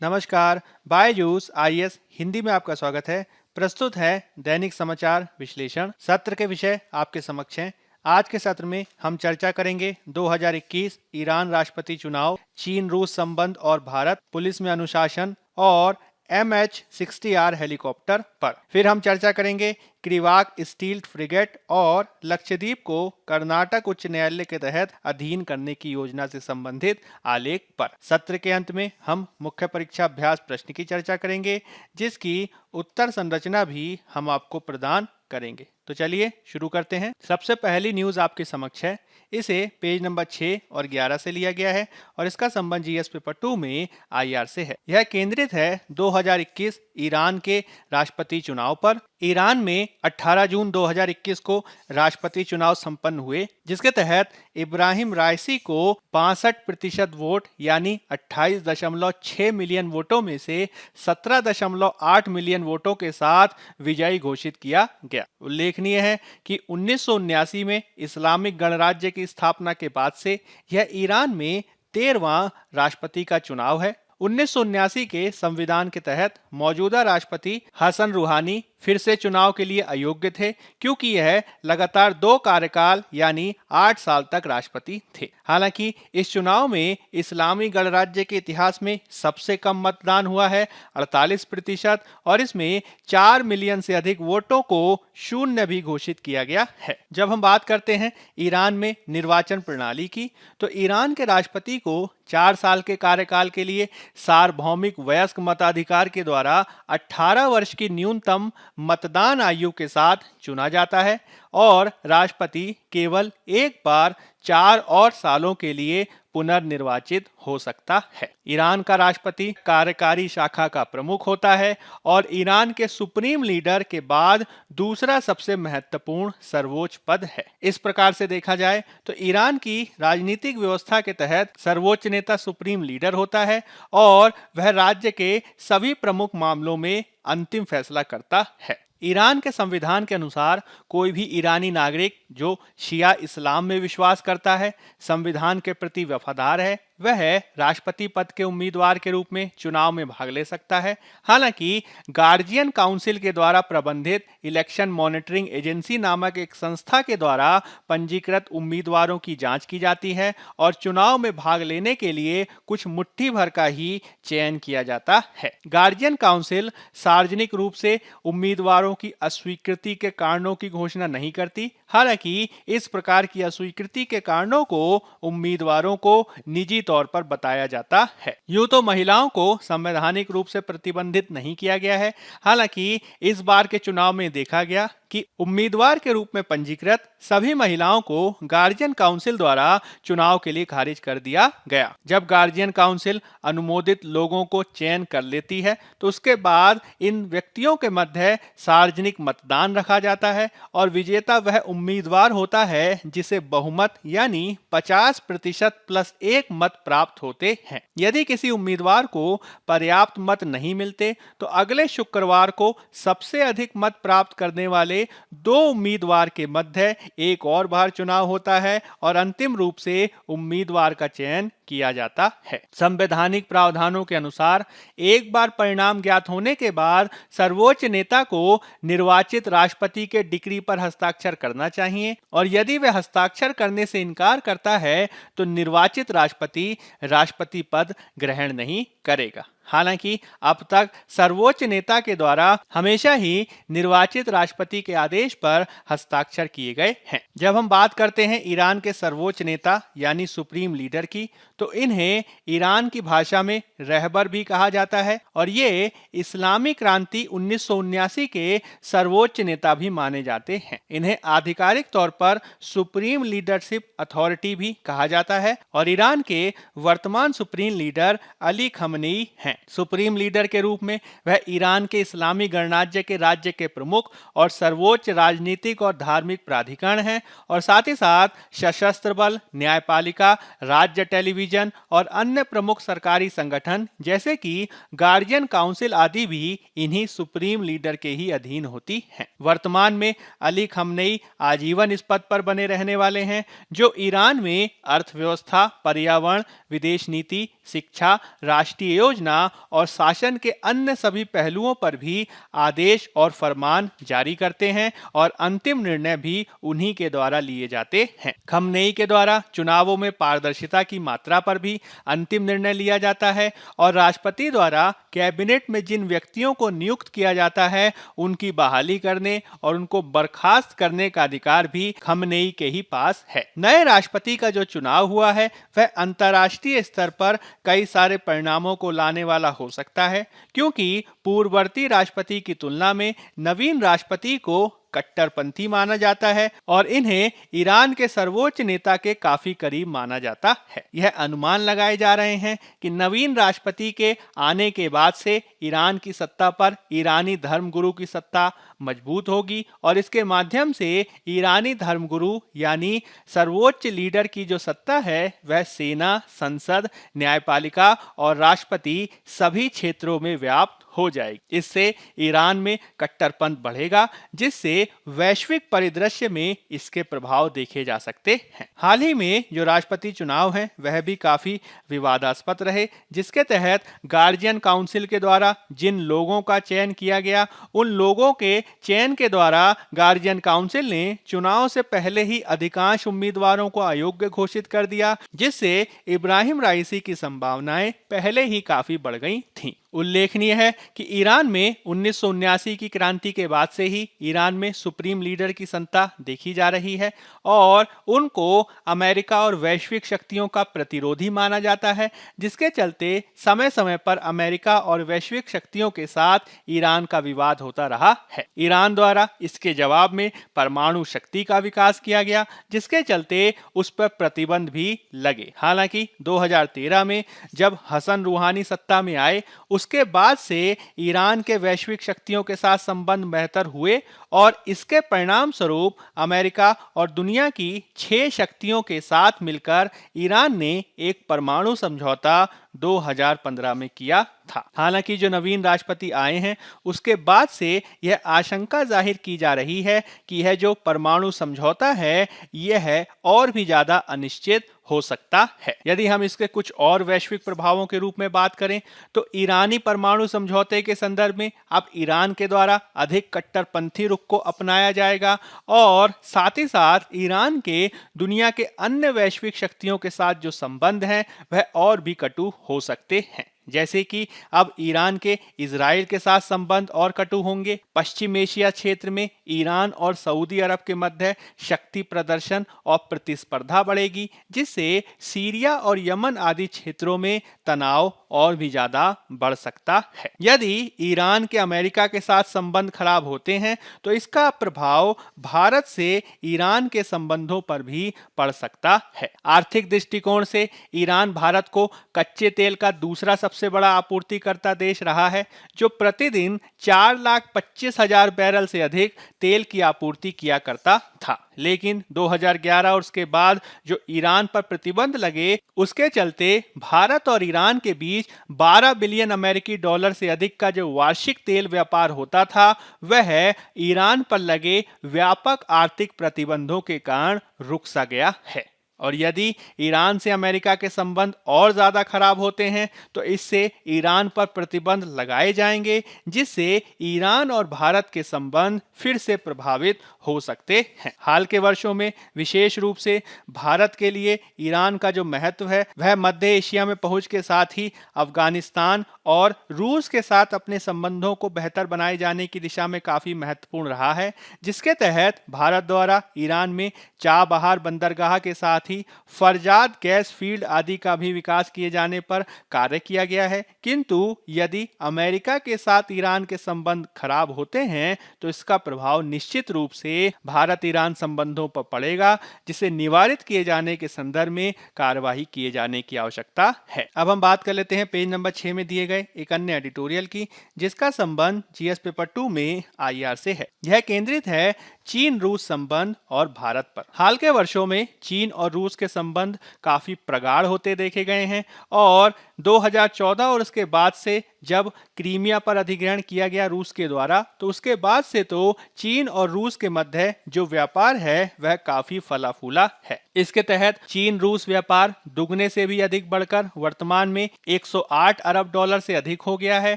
नमस्कार। बायजूस आईएएस हिंदी में आपका स्वागत है। प्रस्तुत है दैनिक समाचार विश्लेषण। सत्र के विषय आपके समक्ष हैं। आज के सत्र में हम चर्चा करेंगे 2021 ईरान राष्ट्रपति चुनाव, चीन रूस संबंध और भारत, पुलिस में अनुशासन और MH-60R हेलीकॉप्टर पर। फिर हम चर्चा करेंगे क्रिवाक स्टील फ्रिगेट और लक्षद्वीप को कर्नाटक उच्च न्यायालय के तहत अधीन करने की योजना से संबंधित आलेख पर। सत्र के अंत में हम मुख्य परीक्षा अभ्यास प्रश्न की चर्चा करेंगे, जिसकी उत्तर संरचना भी हम आपको प्रदान करेंगे। तो चलिए शुरू करते हैं। सबसे पहली न्यूज आपके समक्ष है। इसे पेज नंबर 6 और 11 से लिया गया है और इसका संबंध जीएस पेपर 2 में आईआर से है। यह केंद्रित है 2021 ईरान के राष्ट्रपति चुनाव पर। ईरान में 18 जून 2021 को राष्ट्रपति चुनाव संपन्न हुए, जिसके तहत इब्राहिम राइसी को 65% वोट यानी 28.6 मिलियन वोटों में से 17.8 मिलियन वोटों के साथ विजयी घोषित किया गया। उल्लेखनीय है कि 1979 में इस्लामिक गणराज्य की स्थापना के बाद से यह ईरान में 13वां राष्ट्रपति का चुनाव है। 1979 के संविधान के तहत मौजूदा राष्ट्रपति हसन रूहानी फिर से चुनाव के लिए अयोग्य थे, क्योंकि यह लगातार 2 कार्यकाल यानी 8 साल तक राष्ट्रपति थे। हालांकि इस चुनाव में इस्लामी गणराज्य के इतिहास में सबसे कम मतदान हुआ है, 48%, और इसमें 4 मिलियन से अधिक वोटों को शून्य भी घोषित किया गया है। जब हम बात करते हैं ईरान में निर्वाचन प्रणाली की, तो ईरान के राष्ट्रपति को 4 साल के कार्यकाल के लिए सार्वभौमिक वयस्क मताधिकार के द्वारा 18 वर्ष की न्यूनतम मतदान आयु के साथ चुना जाता है और राष्ट्रपति केवल एक बार 4 और सालों के लिए पुनर्निर्वाचित हो सकता है। ईरान का राष्ट्रपति कार्यकारी शाखा का प्रमुख होता है और ईरान के सुप्रीम लीडर के बाद दूसरा सबसे महत्वपूर्ण सर्वोच्च पद है। इस प्रकार से देखा जाए तो ईरान की राजनीतिक व्यवस्था के तहत सर्वोच्च नेता सुप्रीम लीडर होता है और वह राज्य के सभी प्रमुख मामलों में अंतिम फैसला करता है। ईरान के संविधान के अनुसार कोई भी ईरानी नागरिक जो शिया इस्लाम में विश्वास करता है, संविधान के प्रति वफादार है, वह राष्ट्रपति पद के उम्मीदवार के रूप में चुनाव में भाग ले सकता है। हालांकि गार्जियन काउंसिल के द्वारा प्रबंधित इलेक्शन मॉनिटरिंग एजेंसी नामक एक संस्था के द्वारा पंजीकृत उम्मीदवारों की जांच की जाती है और चुनाव में भाग लेने के लिए कुछ मुट्ठी भर का ही चयन किया जाता है। गार्जियन काउंसिल सार्वजनिक रूप से उम्मीदवारों की अस्वीकृति के कारणों की घोषणा नहीं करती। हालांकि इस प्रकार की अस्वीकृति के कारणों को उम्मीदवारों को निजी तौर पर बताया जाता है। यूं तो महिलाओं को संवैधानिक रूप से प्रतिबंधित नहीं किया गया है। हालांकि इस बार के चुनाव में देखा गया कि उम्मीदवार के रूप में पंजीकृत सभी महिलाओं को गार्जियन काउंसिल द्वारा चुनाव के लिए खारिज कर दिया गया। जब गार्जियन काउंसिल अनुमोदित लोगों को चयन कर लेती है तो उसके बाद इन व्यक्तियों के मध्य सार्वजनिक मतदान रखा जाता है और विजेता वह उम्मीदवार होता है जिसे बहुमत यानी 50% प्लस 1 मत प्राप्त होते हैं। यदि किसी उम्मीदवार को पर्याप्त मत नहीं मिलते तो अगले शुक्रवार को सबसे अधिक मत प्राप्त करने वाले 2 उम्मीदवार के मध्य एक और बार चुनाव होता है और अंतिम रूप से उम्मीदवार का चयन किया जाता है। संवैधानिक प्रावधानों के अनुसार एक बार परिणाम ज्ञात होने के बाद सर्वोच्च नेता को निर्वाचित राष्ट्रपति के डिक्री पर हस्ताक्षर करना चाहिए और यदि वह हस्ताक्षर करने से इनकार करता है तो निर्वाचित राष्ट्रपति पद ग्रहण नहीं करेगा। हालांकि अब तक सर्वोच्च नेता के द्वारा हमेशा ही निर्वाचित राष्ट्रपति के आदेश पर हस्ताक्षर किए गए हैं। जब हम बात करते हैं ईरान के सर्वोच्च नेता यानी सुप्रीम लीडर की, तो इन्हें ईरान की भाषा में रहबर भी कहा जाता है और ये इस्लामी क्रांति 1979 के सर्वोच्च नेता भी माने जाते हैं। इन्हें आधिकारिक तौर पर सुप्रीम लीडरशिप अथॉरिटी भी कहा जाता है और ईरान के वर्तमान सुप्रीम लीडर अली खमनेई हैं। सुप्रीम लीडर के रूप में वह ईरान के इस्लामी गणराज्य के राज्य के प्रमुख और सर्वोच्च राजनीतिक और धार्मिक प्राधिकरण हैं और साथ ही साथ सशस्त्र बल, न्यायपालिका, राज्य टेलीविजन और अन्य प्रमुख सरकारी संगठन जैसे कि गार्जियन काउंसिल आदि भी इन्हीं सुप्रीम लीडर के ही अधीन होती हैं। वर्तमान में अली खमनेई आजीवन इस पद पर बने रहने वाले हैं, जो ईरान में अर्थव्यवस्था, पर्यावरण, विदेश नीति, शिक्षा, राष्ट्रीय योजना और शासन के अन्य सभी पहलुओं पर भी आदेश और फरमान जारी करते हैं और अंतिम निर्णय भी उन्हीं के द्वारा लिए जाते हैं। खमनेई के द्वारा चुनावों में पारदर्शिता की मात्रा पर भी अंतिम निर्णय लिया जाता है और राष्ट्रपति द्वारा कैबिनेट में जिन व्यक्तियों को नियुक्त किया जाता है उनकी बहाली करने और उनको बर्खास्त करने का अधिकार भी खमनेई के ही पास है। नए राष्ट्रपति का जो चुनाव हुआ है वह अंतर्राष्ट्रीय स्तर पर कई सारे परिणामों को लाने वाला हो सकता है, क्योंकि पूर्ववर्ती राष्ट्रपति की तुलना में नवीन राष्ट्रपति को कट्टरपंथी माना जाता है और इन्हें ईरान के सर्वोच्च नेता के काफी करीब माना जाता है। यह अनुमान लगाए जा रहे हैं कि नवीन राष्ट्रपति के आने के बाद से ईरान की सत्ता पर ईरानी धर्मगुरु की सत्ता मजबूत होगी और इसके माध्यम से ईरानी धर्मगुरु यानी सर्वोच्च लीडर की जो सत्ता है वह सेना, संसद, न्यायपालिका और राष्ट्रपति सभी क्षेत्रों में व्याप्त हो जाएगी। इससे ईरान में कट्टरपंथ बढ़ेगा, जिससे वैश्विक परिदृश्य में इसके प्रभाव देखे जा सकते हैं। हाल ही में जो राष्ट्रपति चुनाव है वह भी काफी विवादास्पद रहे, जिसके तहत गार्जियन काउंसिल के द्वारा जिन लोगों का चयन किया गया उन लोगों के चयन के द्वारा गार्जियन काउंसिल ने चुनाव से पहले ही अधिकांश उम्मीदवारों को अयोग्य घोषित कर दिया, जिससे इब्राहिम राइसी की संभावनाएं पहले ही काफी बढ़ गई थीं। उल्लेखनीय है कि ईरान में 1979 की क्रांति के बाद से ही ईरान में सुप्रीम लीडर की सत्ता देखी जा रही है और उनको अमेरिका और वैश्विक शक्तियों का प्रतिरोधी माना जाता है, जिसके चलते समय समय पर अमेरिका और वैश्विक शक्तियों के साथ ईरान का विवाद होता रहा है। ईरान द्वारा इसके जवाब में परमाणु शक्ति का विकास किया गया, जिसके चलते उस पर प्रतिबंध भी लगे। हालांकि 2013 में जब हसन रूहानी सत्ता में आए उसके बाद से ईरान के वैश्विक शक्तियों के साथ संबंध बेहतर हुए और इसके परिणाम स्वरूप अमेरिका और दुनिया की 6 शक्तियों के साथ मिलकर ईरान ने एक परमाणु समझौता 2015 में किया था। हालांकि जो नवीन राष्ट्रपति आए हैं उसके बाद से यह आशंका जाहिर की जा रही है कि यह जो परमाणु समझौता है यह और भी ज्यादा अनिश्चित हो सकता है। यदि हम इसके कुछ और वैश्विक प्रभावों के रूप में बात करें तो ईरानी परमाणु समझौते के संदर्भ में अब ईरान के द्वारा अधिक कट्टरपंथी रुख को अपनाया जाएगा और साथ ही साथ ईरान के दुनिया के अन्य वैश्विक शक्तियों के साथ जो संबंध हैं वह और भी कटु हो सकते हैं। जैसे कि अब ईरान के इजराइल के साथ संबंध और कटु होंगे। पश्चिम एशिया क्षेत्र में ईरान और सऊदी अरब के मध्य शक्ति प्रदर्शन और प्रतिस्पर्धा बढ़ेगी, जिससे सीरिया और यमन आदि क्षेत्रों में तनाव और भी ज्यादा बढ़ सकता है। यदि ईरान के अमेरिका के साथ संबंध खराब होते हैं तो इसका प्रभाव भारत से ईरान के संबंधों पर भी पड़ सकता है। आर्थिक दृष्टिकोण से ईरान भारत को कच्चे तेल का दूसरा सबसे बड़ा आपूर्तिकर्ता देश रहा है, जो प्रतिदिन 4,25,000 बैरल से अधिक तेल की आपूर्ति किया करता था। लेकिन 2011 और उसके बाद जो ईरान पर प्रतिबंध लगे उसके चलते भारत और ईरान के बीच 12 बिलियन अमेरिकी डॉलर से अधिक का जो वार्षिक तेल व्यापार होता था वह ईरान पर लगे व्यापक आर्थिक प्रतिबंधों के कारण रुक सा गया है। और यदि ईरान से अमेरिका के संबंध और ज्यादा खराब होते हैं तो इससे ईरान पर प्रतिबंध लगाए जाएंगे, जिससे ईरान और भारत के संबंध फिर से प्रभावित हो सकते हैं। हाल के वर्षों में विशेष रूप से भारत के लिए ईरान का जो महत्व है वह मध्य एशिया में पहुंच के साथ ही अफगानिस्तान और रूस के साथ अपने संबंधों को बेहतर बनाए जाने की दिशा में काफी महत्वपूर्ण रहा है, जिसके तहत भारत द्वारा ईरान में चाबहार बंदरगाह के साथ ही फरजाद गैस फील्ड आदि का भी विकास किए जाने पर कार्य किया गया है। किंतु यदि अमेरिका के साथ ईरान के संबंध खराब होते हैं तो इसका प्रभाव निश्चित रूप से भारत ईरान संबंधों पर पड़ेगा, जिसे निवारित किए जाने के संदर्भ में कार्यवाही किए जाने की आवश्यकता है। अब हम बात कर लेते हैं पेज नंबर 6 में दिए गए एक अन्य एडिटोरियल की, जिसका संबंध जीएस पेपर 2 में आईआर से है। यह केंद्रित है चीन रूस संबंध और भारत पर। हाल के वर्षों में चीन और रूस के संबंध काफी प्रगाढ़ होते देखे गए हैं और 2014 और उसके बाद से जब क्रीमिया पर अधिग्रहण किया गया रूस के द्वारा, तो उसके बाद से तो चीन और रूस के मध्य जो व्यापार है वह काफी फला फूला है। इसके तहत चीन रूस व्यापार दुगने से भी अधिक बढ़कर वर्तमान में 108 अरब डॉलर से अधिक हो गया है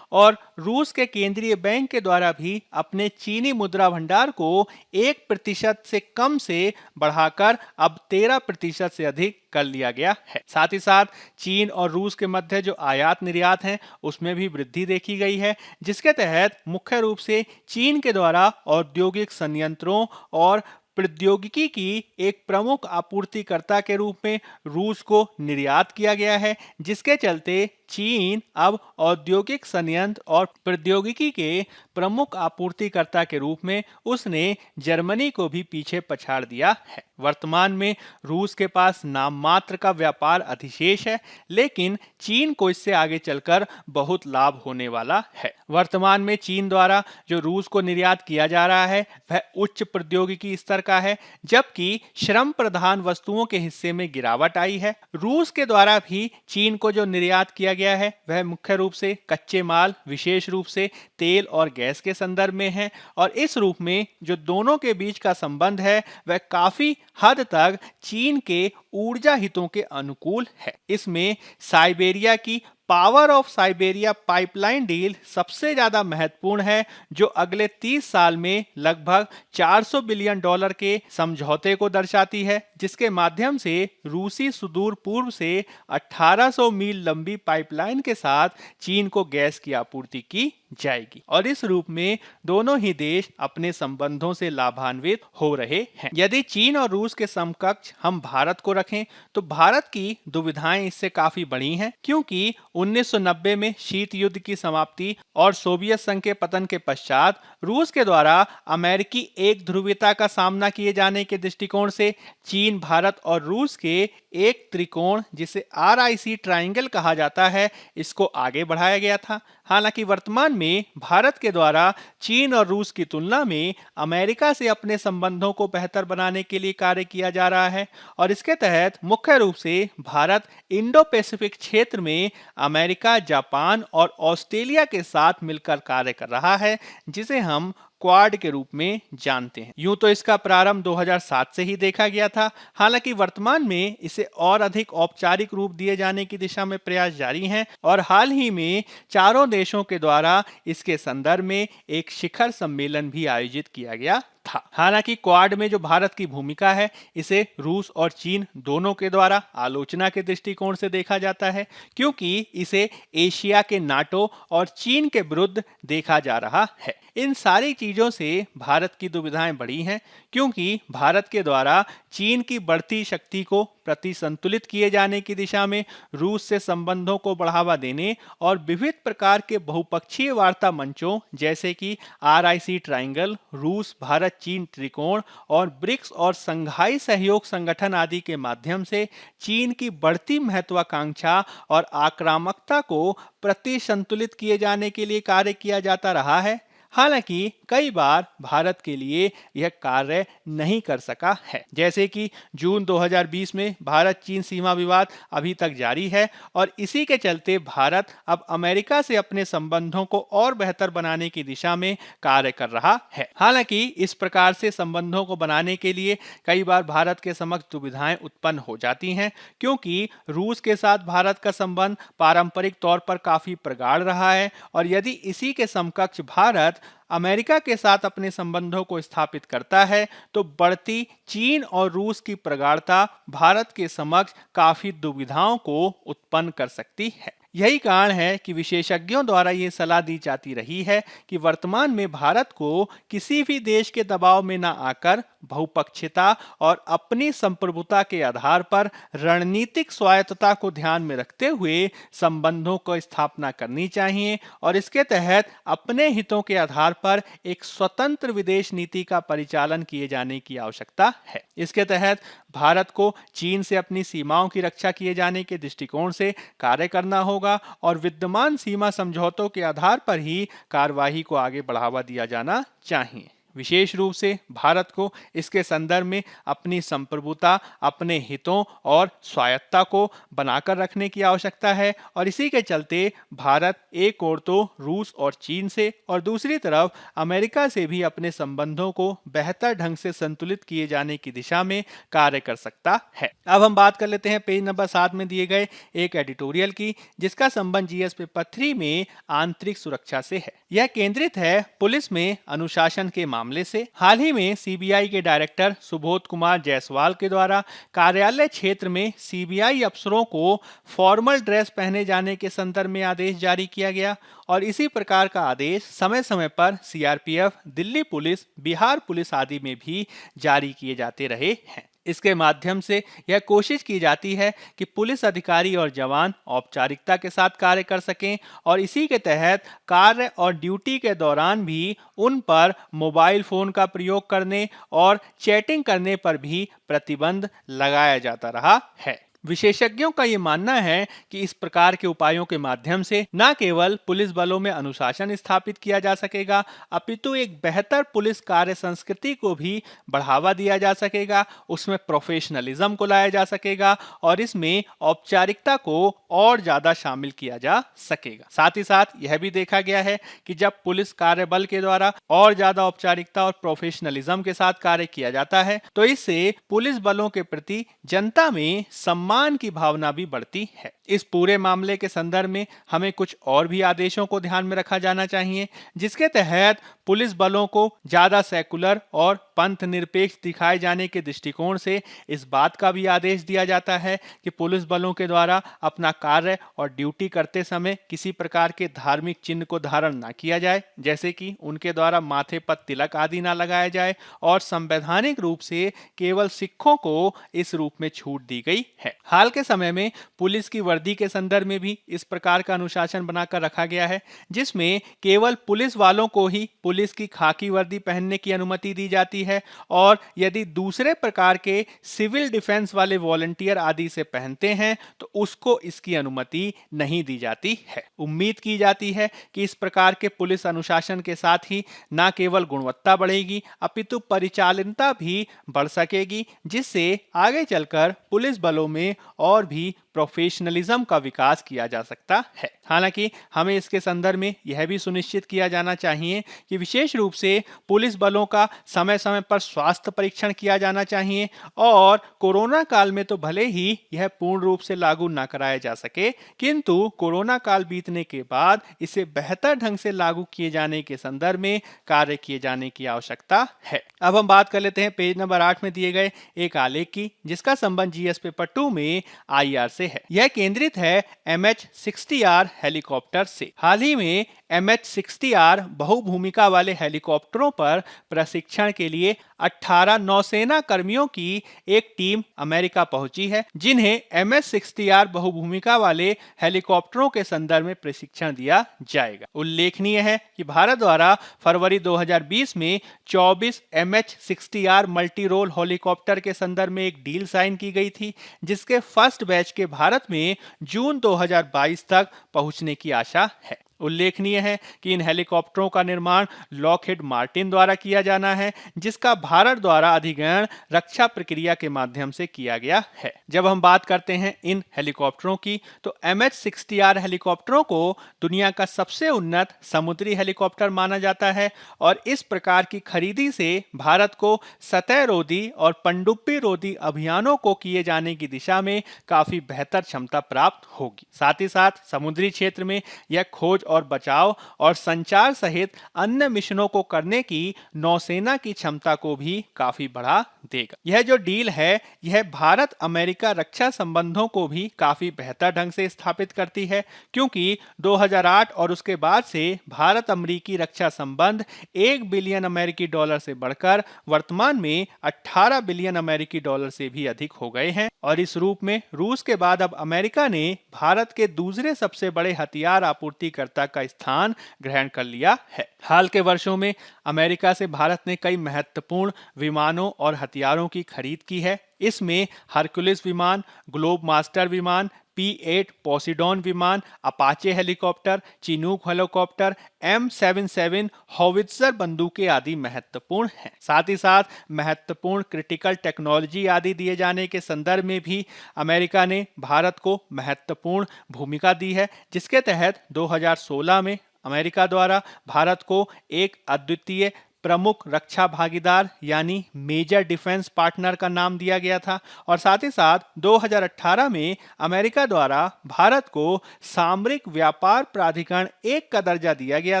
और रूस के केंद्रीय बैंक के द्वारा भी अपने चीनी मुद्रा भंडार को 1% से कम से बढ़ाकर अब 13% से अधिक कर लिया गया है। साथ ही साथ चीन और रूस के मध्य जो आयात निर्यात हैं उसमें भी वृद्धि देखी गई है, जिसके तहत मुख्य रूप से चीन के द्वारा औद्योगिक संयंत्रों और प्रौद्योगिकी की एक प्रमुख आपूर्तिकर्ता के रूप में रूस को निर्यात किया गया है, जिसके चलते चीन अब औद्योगिक संयंत्र और प्रौद्योगिकी के प्रमुख आपूर्तिकर्ता के रूप में उसने जर्मनी को भी पीछे पछाड़ दिया है। वर्तमान में रूस के पास नाम मात्र का व्यापार अधिशेष है, लेकिन चीन को इससे आगे चलकर बहुत लाभ होने वाला है। वर्तमान में चीन द्वारा जो रूस को निर्यात किया जा रहा है वह उच्च प्रौद्योगिकी स्तर का है, जबकि श्रम प्रधान वस्तुओं के हिस्से में गिरावट आई है। रूस के द्वारा भी चीन को जो निर्यात किया गया है वह मुख्य रूप से कच्चे माल, विशेष रूप से तेल और गैस के संदर्भ में है और इस रूप में जो दोनों के बीच का संबंध है वह काफी हद तक चीन के ऊर्जा हितों के अनुकूल है। इसमें साइबेरिया की power of Siberia pipeline deal सबसे ज्यादा महत्वपूर्ण है, जो अगले 30 साल में लगभग 400 बिलियन डॉलर के समझौते को दर्शाती है, जिसके माध्यम से रूसी सुदूर पूर्व से 1800 मील लंबी पाइपलाइन के साथ चीन को गैस की आपूर्ति की जाएगी और इस रूप में दोनों ही देश अपने संबंधों से लाभान्वित हो रहे हैं। यदि चीन और रूस के समकक्ष हम भारत को रखें तो भारत की दुविधाएं इससे काफी बड़ी हैं, क्योंकि 1990 में शीत युद्ध की समाप्ति और सोवियत संघ के पतन के पश्चात रूस के द्वारा अमेरिकी एक ध्रुवीयता का सामना किए जाने के दृष्टिकोण से चीन, भारत और रूस के एक त्रिकोण, जिसे RIC ट्रायंगल कहा जाता है, इसको आगे बढ़ाया गया था। हालांकि वर्तमान में भारत के द्वारा चीन और रूस की तुलना में अमेरिका से अपने संबंधों को बेहतर बनाने के लिए कार्य किया जा रहा है और इसके तहत मुख्य रूप से भारत इंडो पैसिफिक क्षेत्र में अमेरिका, जापान और ऑस्ट्रेलिया के साथ मिलकर कार्य कर रहा है, जिसे हम क्वाड के रूप में जानते हैं। यूं तो इसका प्रारंभ 2007 से ही देखा गया था, हालांकि वर्तमान में इसे और अधिक औपचारिक रूप दिए जाने की दिशा में प्रयास जारी हैं और हाल ही में चारों देशों के द्वारा इसके संदर्भ में एक शिखर सम्मेलन भी आयोजित किया गया था। हालांकि क्वाड में जो भारत की भूमिका है इसे रूस और चीन दोनों के द्वारा आलोचना के दृष्टिकोण से देखा जाता है, क्योंकि इसे एशिया के नाटो और चीन के विरुद्ध देखा जा रहा है। इन सारी चीजों से भारत की दुविधाएं बढ़ी हैं, क्योंकि भारत के द्वारा चीन की बढ़ती शक्ति को प्रतिसंतुलित किए जाने की दिशा में रूस से संबंधों को बढ़ावा देने और विविध प्रकार के बहुपक्षीय वार्ता मंचों जैसे कि RIC ट्रायंगल, रूस भारत चीन त्रिकोण और ब्रिक्स और संघाई सहयोग संगठन आदि के माध्यम से चीन की बढ़ती महत्वाकांक्षा और आक्रामकता को प्रतिसंतुलित किए जाने के लिए कार्य किया जाता रहा है। हालांकि कई बार भारत के लिए यह कार्य नहीं कर सका है, जैसे कि जून 2020 में भारत चीन सीमा विवाद अभी तक जारी है और इसी के चलते भारत अब अमेरिका से अपने संबंधों को और बेहतर बनाने की दिशा में कार्य कर रहा है। हालांकि इस प्रकार से संबंधों को बनाने के लिए कई बार भारत के समक्ष दुविधाएं उत्पन्न हो जाती हैं, क्योंकि रूस के साथ भारत का संबंध पारंपरिक तौर पर काफी प्रगाढ़ रहा है और यदि इसी के समकक्ष भारत अमेरिका के साथ अपने संबंधों को स्थापित करता है तो बढ़ती चीन और रूस की प्रगाढ़ता भारत के समक्ष काफी दुविधाओं को उत्पन्न कर सकती है। यही कारण है कि विशेषज्ञों द्वारा ये सलाह दी जाती रही है कि वर्तमान में भारत को किसी भी देश के दबाव में न आकर बहुपक्षीयता और अपनी संप्रभुता के आधार पर रणनीतिक स्वायत्तता को ध्यान में रखते हुए संबंधों को स्थापना करनी चाहिए और इसके तहत अपने हितों के आधार पर एक स्वतंत्र विदेश नीति का परिचालन किए जाने की आवश्यकता है। इसके तहत भारत को चीन से अपनी सीमाओं की रक्षा किए जाने के दृष्टिकोण से कार्य करना होगा और विद्यमान सीमा समझौतों के आधार पर ही कार्यवाही को आगे बढ़ावा दिया जाना चाहिए। विशेष रूप से भारत को इसके संदर्भ में अपनी संप्रभुता, अपने हितों और स्वायत्ता को बनाकर रखने की आवश्यकता है और इसी के चलते भारत एक ओर तो रूस और चीन से और दूसरी तरफ अमेरिका से भी अपने संबंधों को बेहतर ढंग से संतुलित किए जाने की दिशा में कार्य कर सकता है। अब हम बात कर लेते हैं पेज नंबर 7 में दिए गए एक एडिटोरियल की, जिसका संबंध जीएस पेपर 3 में आंतरिक सुरक्षा से है। यह केंद्रित है पुलिस में अनुशासन के मामले से। हाल ही में सीबीआई के डायरेक्टर सुबोध कुमार जायसवाल के द्वारा कार्यालय क्षेत्र में सीबीआई अफसरों को फॉर्मल ड्रेस पहने जाने के संदर्भ में आदेश जारी किया गया और इसी प्रकार का आदेश समय समय पर CRPF, Delhi police, Bihar police आदि में भी जारी किए जाते रहे हैं। इसके माध्यम से यह कोशिश की जाती है कि पुलिस अधिकारी और जवान औपचारिकता के साथ कार्य कर सकें और इसी के तहत कार्य और ड्यूटी के दौरान भी उन पर मोबाइल फोन का प्रयोग करने और चैटिंग करने पर भी प्रतिबंध लगाया जाता रहा है। विशेषज्ञों का ये मानना है कि इस प्रकार के उपायों के माध्यम से न केवल पुलिस बलों में अनुशासन स्थापित किया जा सकेगा, अपितु एक बेहतर पुलिस कार्य संस्कृति को भी बढ़ावा दिया जा सकेगा, उसमें प्रोफेशनलिज्म को लाया जा सकेगा और इसमें औपचारिकता को और ज्यादा शामिल किया जा सकेगा। साथ ही साथ यह भी देखा गया है कि जब पुलिस कार्य बल के द्वारा और ज्यादा औपचारिकता और प्रोफेशनलिज्म के साथ कार्य किया जाता है तो इससे पुलिस बलों के प्रति जनता में सम्मान की भावना भी बढ़ती है। इस पूरे मामले के संदर्भ में हमें कुछ और भी आदेशों को ध्यान में रखा जाना चाहिए, जिसके तहत पुलिस बलों को ज्यादा सेकुलर और पंथ निरपेक्ष दिखाए जाने के दृष्टिकोण से इस बात का भी आदेश दिया जाता है कि पुलिस बलों के द्वारा अपना कार्य और ड्यूटी करते समय किसी प्रकार के धार्मिक चिन्ह को धारण न किया जाए, जैसे कि उनके द्वारा माथे पर तिलक आदि न लगाया जाए और संवैधानिक रूप से केवल सिखों को इस रूप में छूट दी गई है। हाल के समय में पुलिस की वर्दी के संदर्भ में भी इस प्रकार का अनुशासन बनाकर रखा गया है, जिसमें केवल पुलिस वालों को ही पुलिस की खाकी वर्दी पहनने की अनुमति दी जाती है और यदि दूसरे प्रकार के सिविल डिफेंस वाले वॉलंटियर आदि से पहनते हैं तो उसको इसकी अनुमति नहीं दी जाती है। उम्मीद की जाती है कि इस प्रकार के पुलिस अनुशासन के साथ ही न केवल गुणवत्ता बढ़ेगी अपितु परिचालनता भी बढ़ सकेगी, जिससे आगे चलकर पुलिस बलों में और भी प्रोफेशनलिज्म का विकास किया जा सकता है। हालांकि हमें इसके संदर्भ में यह भी सुनिश्चित किया जाना चाहिए कि विशेष रूप से पुलिस बलों का समय समय पर स्वास्थ्य परीक्षण किया जाना चाहिए और कोरोना काल में तो भले ही यह पूर्ण रूप से लागू न कराया जा सके, किंतु कोरोना काल बीतने के बाद इसे बेहतर ढंग से लागू किए जाने के संदर्भ में कार्य किए जाने की आवश्यकता है। अब हम बात कर लेते हैं पेज नंबर 8 में दिए गए एक आलेख की, जिसका संबंध जीएस पेपर 2 में आईआर से है। यह केंद्रित है MH-60R हेलीकॉप्टर से। हाल ही में MH-60R बहुभूमिका वाले हेलीकॉप्टरों पर प्रशिक्षण के लिए 18 नौसेना कर्मियों की एक टीम अमेरिका पहुंची है, जिन्हें MH-60R बहुभूमिका वाले हेलीकॉप्टरों के संदर्भ में प्रशिक्षण दिया जाएगा। उल्लेखनीय है कि भारत द्वारा फरवरी 2020 में 24 MH-60R मल्टी रोल हेलीकॉप्टर के संदर्भ में एक डील साइन की गई थी, जिसके फर्स्ट बैच के भारत में जून 2022 तक पहुंचने की आशा है। उल्लेखनीय है कि इन हेलीकॉप्टरों का निर्माण लॉकहीड मार्टिन द्वारा किया जाना है, जिसका भारत द्वारा अधिग्रहण रक्षा प्रक्रिया के माध्यम से किया गया है। जब हम बात करते हैं इन हेलीकॉप्टरों की तो MH-60R हेलीकॉप्टरों को दुनिया का सबसे उन्नत समुद्री हेलीकॉप्टर माना जाता है और इस प्रकार की खरीदी से भारत को सतह रोधी और पनडुब्बी रोधी अभियानों को किए जाने की दिशा में काफी बेहतर क्षमता प्राप्त होगी। साथ ही साथ समुद्री क्षेत्र में यह खोज और बचाव और संचार सहित अन्य मिशनों को करने की नौसेना की क्षमता को भी काफी बढ़ा देगा। यह जो डील है यह भारत अमेरिका रक्षा संबंधों को भी काफी बेहतर ढंग से स्थापित करती है, क्योंकि 2008 और उसके बाद से भारत अमेरिकी रक्षा संबंध 1 बिलियन अमेरिकी डॉलर से बढ़कर वर्तमान में 18 बिलियन अमेरिकी डॉलर से भी अधिक हो गए हैं और इस रूप में रूस के बाद अब अमेरिका ने भारत के दूसरे सबसे बड़े हथियार आपूर्तिकर्ता का स्थान ग्रहण कर लिया है। हाल के वर्षों में अमेरिका से भारत ने कई महत्वपूर्ण विमानों और हथियारों की खरीद की है, इसमें हरक्यूलिस विमान, ग्लोब मास्टर विमान, P-8 पोसिडॉन विमान, Apache helicopter, Chinook helicopter, M-77 howitzer बंदूकें आदि महत्वपूर्ण हैं। साथ ही साथ महत्वपूर्ण क्रिटिकल टेक्नोलॉजी आदि दिए जाने के संदर्भ में भी अमेरिका ने भारत को महत्वपूर्ण भूमिका दी है, जिसके तहत 2016 में अमेरिका द्वारा भारत को एक अद्वितीय प्रमुख रक्षा भागीदार यानी मेजर डिफेंस पार्टनर का नाम दिया गया था। और साथ ही साथ 2018 में अमेरिका द्वारा भारत को सामरिक व्यापार प्राधिकरण 1 का दर्जा दिया गया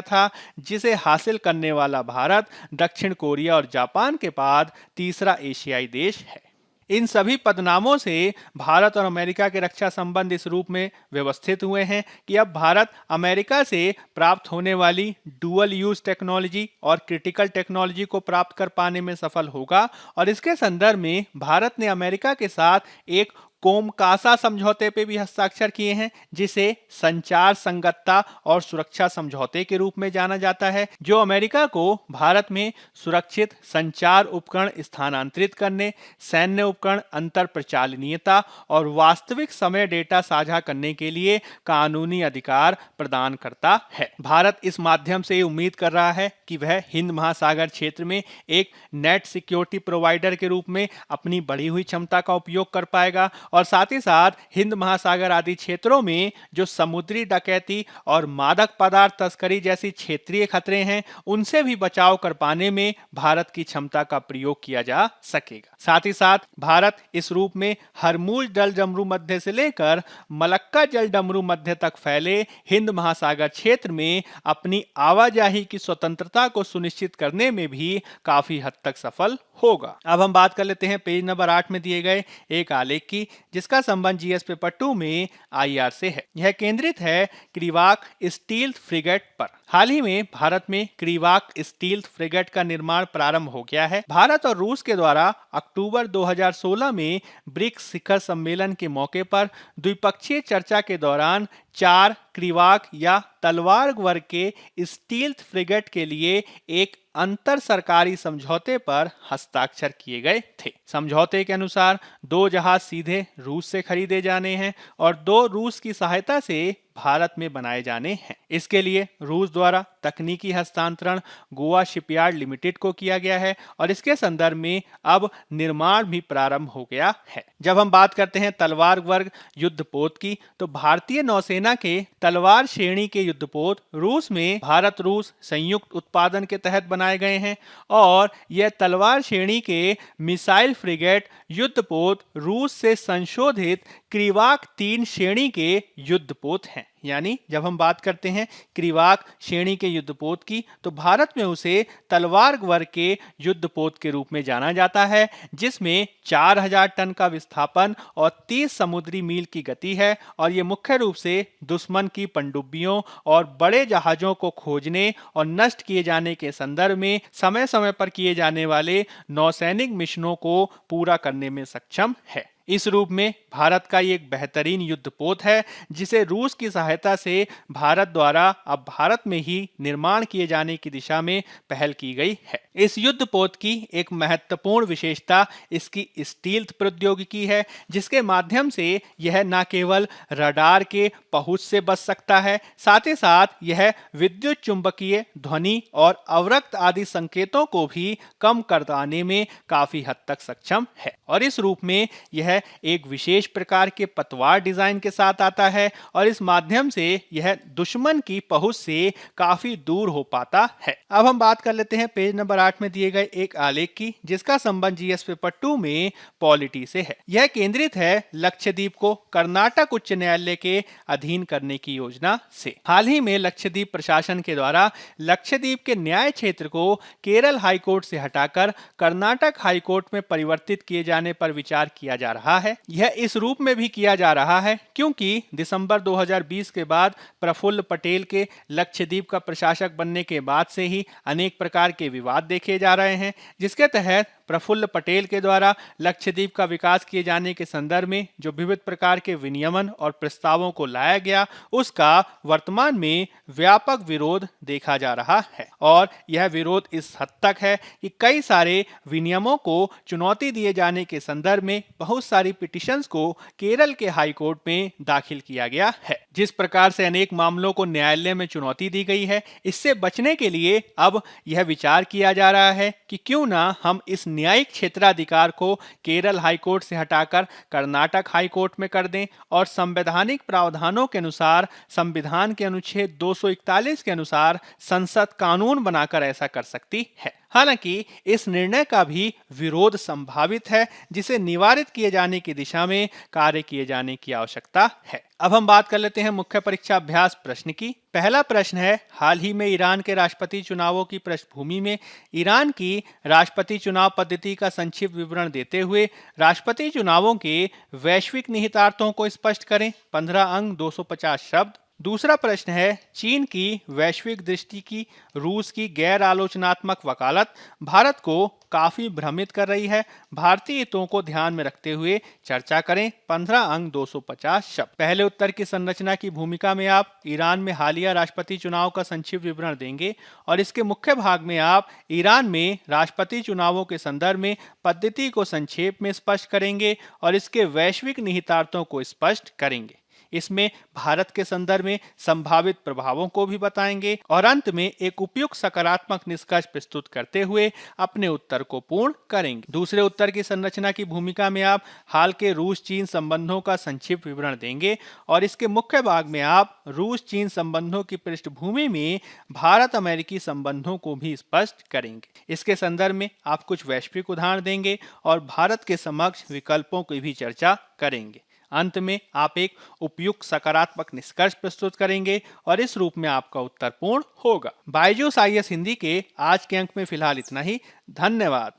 था, जिसे हासिल करने वाला भारत दक्षिण कोरिया और जापान के बाद तीसरा एशियाई देश है। इन सभी पदनामों से भारत और अमेरिका के रक्षा संबंध इस रूप में व्यवस्थित हुए हैं कि अब भारत अमेरिका से प्राप्त होने वाली डुअल यूज टेक्नोलॉजी और क्रिटिकल टेक्नोलॉजी को प्राप्त कर पाने में सफल होगा। और इसके संदर्भ में भारत ने अमेरिका के साथ एक कोमकासा समझौते पे भी हस्ताक्षर किए हैं, जिसे संचार संगतता और सुरक्षा समझौते के रूप में जाना जाता है, जो अमेरिका को भारत में सुरक्षित संचार उपकरण स्थानांतरित करने, सैन्य उपकरण अंतर प्रचालनीयता और वास्तविक समय डेटा साझा करने के लिए कानूनी अधिकार प्रदान करता है। भारत इस माध्यम से उम्मीद कर रहा है कि वह हिंद महासागर क्षेत्र में एक नेट सिक्योरिटी प्रोवाइडर के रूप में अपनी बढ़ी हुई क्षमता का उपयोग कर पाएगा और साथ ही साथ हिंद महासागर आदि क्षेत्रों में जो समुद्री डकैती और मादक पदार्थ तस्करी जैसी क्षेत्रीय खतरे हैं, उनसे भी बचाव कर पाने में भारत की क्षमता का प्रयोग किया जा सकेगा। साथ ही साथ भारत इस रूप में हरमूज जल डमरू मध्य से लेकर मलक्का जल डमरू मध्य तक फैले हिंद महासागर क्षेत्र में अपनी आवाजाही की स्वतंत्रता को सुनिश्चित करने में भी काफी हद तक सफल होगा। अब हम बात कर लेते हैं पेज नंबर 8 में दिए गए एक आलेख की, जिसका संबंध जीएस पेपर 2 में आईआर से है। यह केंद्रित है क्रीवाक स्टील्थ फ्रिगेट पर। हाल ही में भारत में क्रीवाक स्टील्थ फ्रिगेट का निर्माण प्रारंभ हो गया है। भारत और रूस के द्वारा अक्टूबर 2016 में ब्रिक्स शिखर सम्मेलन के मौके पर द्विपक्षीय चर्चा के दौरान 4 क्रीवाक या तलवार वर्ग के स्टील्थ फ्रिगेट के लिए एक अंतर सरकारी समझौते पर हस्ताक्षर किए गए थे। समझौते के अनुसार 2 जहाज सीधे रूस से खरीदे जाने हैं और 2 रूस की सहायता से भारत में बनाए जाने हैं। इसके लिए रूस द्वारा तकनीकी हस्तांतरण गोवा शिपयार्ड लिमिटेड को किया गया है और इसके संदर्भ में अब निर्माण भी प्रारंभ हो गया है। जब हम बात करते हैं तलवार वर्ग युद्धपोत की, तो भारतीय नौसेना के तलवार श्रेणी के युद्धपोत रूस में भारत रूस संयुक्त उत्पादन के तहत बनाए गए हैं और यह तलवार श्रेणी के मिसाइल फ्रिगेट युद्धपोत रूस से संशोधित क्रीवाक 3 श्रेणी के युद्धपोत हैं। यानी जब हम बात करते हैं क्रीवाक श्रेणी के युद्धपोत की, तो भारत में उसे तलवार वर्ग के युद्धपोत के रूप में जाना जाता है, जिसमें 4000 टन का विस्थापन और 30 समुद्री मील की गति है और ये मुख्य रूप से दुश्मन की पनडुब्बियों और बड़े जहाजों को खोजने और नष्ट किए जाने के संदर्भ में समय समय पर किए जाने वाले नौसैनिक मिशनों को पूरा करने में सक्षम है। इस रूप में भारत का ये एक बेहतरीन युद्धपोत है, जिसे रूस की सहायता से भारत द्वारा अब भारत में ही निर्माण किए जाने की दिशा में पहल की गई है। इस युद्धपोत की एक महत्वपूर्ण विशेषता इसकी स्टील्थ प्रौद्योगिकी है, जिसके माध्यम से यह न केवल रडार के पहुंच से बच सकता है, साथ ही साथ यह विद्युत चुंबकीय, ध्वनि और अवरक्त आदि संकेतों को भी कम कर पाने में काफी हद तक सक्षम है। और इस रूप में यह एक विशेष प्रकार के पतवार डिजाइन के साथ आता है और इस माध्यम से यह दुश्मन की पहुंच से काफी दूर हो पाता है। अब हम बात कर लेते हैं पेज नंबर 8 में दिए गए एक आलेख की, जिसका संबंध जीएस पेपर 2 में पॉलिटी से है। यह केंद्रित है लक्षद्वीप को कर्नाटक उच्च न्यायालय के अधीन करने की योजना से। हाल ही में लक्षद्वीप प्रशासन के द्वारा लक्षद्वीप के न्याय क्षेत्र को केरल हाईकोर्ट से हटाकर कर्नाटक हाईकोर्ट में परिवर्तित किए जाने पर विचार किया जा रहा है। यह इस रूप में भी किया जा रहा है क्योंकि दिसंबर 2020 के बाद प्रफुल्ल पटेल के लक्षद्वीप का प्रशासक बनने के बाद से ही अनेक प्रकार के विवाद देखे जा रहे हैं, जिसके तहत प्रफुल्ल पटेल के द्वारा लक्षद्वीप का विकास किए जाने के संदर्भ में जो विविध प्रकार के विनियमन और प्रस्तावों को लाया गया, उसका वर्तमान में व्यापक विरोध देखा जा रहा है। और यह विरोध इस हद तक है कि कई सारे विनियमों को चुनौती दिए जाने के संदर्भ में बहुत सारी पिटिशंस को केरल के हाई कोर्ट में दाखिल किया गया है। जिस प्रकार से अनेक मामलों को न्यायालय में चुनौती दी गई है, इससे बचने के लिए अब यह विचार किया जा रहा है कि क्यों ना हम इस न्यायिक क्षेत्राधिकार को केरल हाई कोर्ट से हटाकर कर्नाटक हाई कोर्ट में कर दें और संवैधानिक प्रावधानों के अनुसार संविधान के अनुच्छेद 241 के अनुसार संसद कानून बनाकर ऐसा कर सकती है। हालांकि इस निर्णय का भी विरोध संभावित है, जिसे निवारित किए जाने की दिशा में कार्य किए जाने की आवश्यकता है। अब हम बात कर लेते हैं मुख्य परीक्षा अभ्यास प्रश्न की। पहला प्रश्न है, हाल ही में ईरान के राष्ट्रपति चुनावों की पृष्ठभूमि में ईरान की राष्ट्रपति चुनाव पद्धति का संक्षिप्त विवरण देते हुए राष्ट्रपति चुनावों के वैश्विक निहितार्थों को स्पष्ट करें। 15 अंक 250 शब्द। दूसरा प्रश्न है, चीन की वैश्विक दृष्टि की रूस की गैर आलोचनात्मक वकालत भारत को काफी भ्रमित कर रही है। भारतीय हितों को ध्यान में रखते हुए चर्चा करें। 15 अंक 250 शब्द। पहले उत्तर की संरचना की भूमिका में आप ईरान में हालिया राष्ट्रपति चुनाव का संक्षिप्त विवरण देंगे और इसके मुख्य भाग में आप ईरान में राष्ट्रपति चुनावों के संदर्भ में पद्धति को संक्षेप में स्पष्ट करेंगे और इसके वैश्विक निहितार्थों को स्पष्ट करेंगे। इसमें भारत के संदर्भ में संभावित प्रभावों को भी बताएंगे और अंत में एक उपयुक्त सकारात्मक निष्कर्ष प्रस्तुत करते हुए अपने उत्तर को पूर्ण करेंगे। दूसरे उत्तर की संरचना की भूमिका में आप हाल के रूस चीन संबंधों का संक्षिप्त विवरण देंगे और इसके मुख्य भाग में आप रूस चीन संबंधों की पृष्ठभूमि में भारत अमेरिकी संबंधों को भी स्पष्ट करेंगे। इसके संदर्भ में आप कुछ वैश्विक उदाहरण देंगे और भारत के समक्ष विकल्पों की भी चर्चा करेंगे। अंत में आप एक उपयुक्त सकारात्मक निष्कर्ष प्रस्तुत करेंगे और इस रूप में आपका उत्तर पूर्ण होगा। बायजूस आईएएस हिंदी के आज के अंक में फिलहाल इतना ही। धन्यवाद।